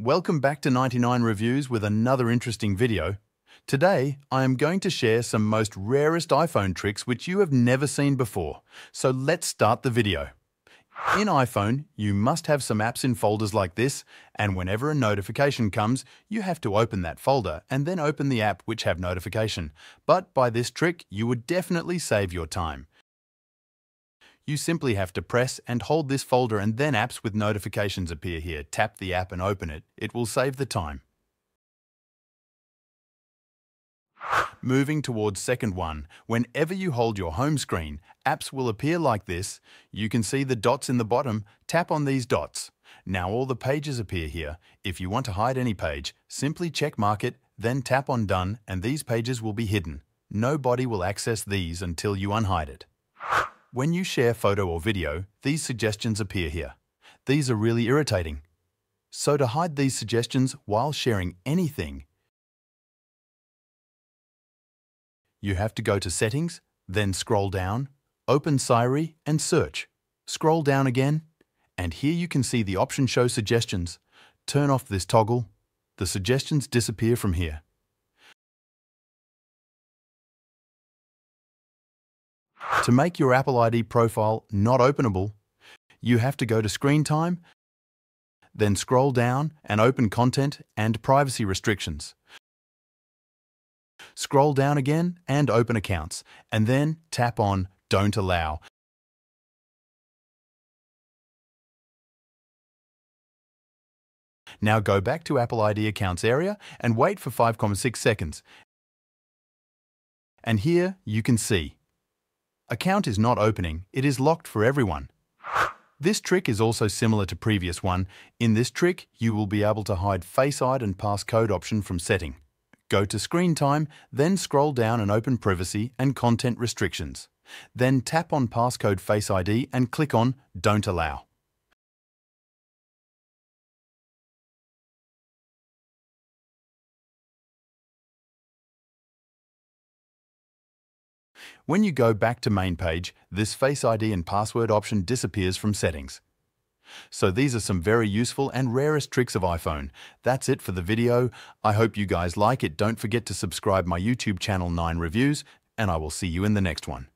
Welcome back to 99 Reviews with another interesting video. Today, I am going to share some most rarest iPhone tricks which you have never seen before. So let's start the video. In iPhone, you must have some apps in folders like this, and whenever a notification comes, you have to open that folder and then open the app which have notification. But by this trick, you would definitely save your time. You simply have to press and hold this folder and then apps with notifications appear here. Tap the app and open it. It will save the time. Moving towards second one, whenever you hold your home screen, apps will appear like this. You can see the dots in the bottom. Tap on these dots. Now all the pages appear here. If you want to hide any page, simply check mark it, then tap on Done and these pages will be hidden. Nobody will access these until you unhide it. When you share photo or video, these suggestions appear here. These are really irritating. So to hide these suggestions while sharing anything, you have to go to Settings, then scroll down, open Siri and search. Scroll down again, and here you can see the option Show Suggestions. Turn off this toggle. The suggestions disappear from here. To make your Apple ID profile not openable, you have to go to Screen Time, then scroll down and open Content and Privacy Restrictions. Scroll down again and open Accounts, and then tap on Don't Allow. Now go back to Apple ID Accounts area and wait for 5.6 seconds. And here you can see account is not opening, it is locked for everyone. This trick is also similar to previous one. In this trick, you will be able to hide Face ID and passcode option from setting. Go to Screen Time, then scroll down and open Privacy and Content Restrictions. Then tap on Passcode Face ID and click on Don't Allow. When you go back to main page, this Face ID and password option disappears from settings. So these are some very useful and rarest tricks of iPhone. That's it for the video. I hope you guys like it. Don't forget to subscribe my YouTube channel 9 Reviews, and I will see you in the next one.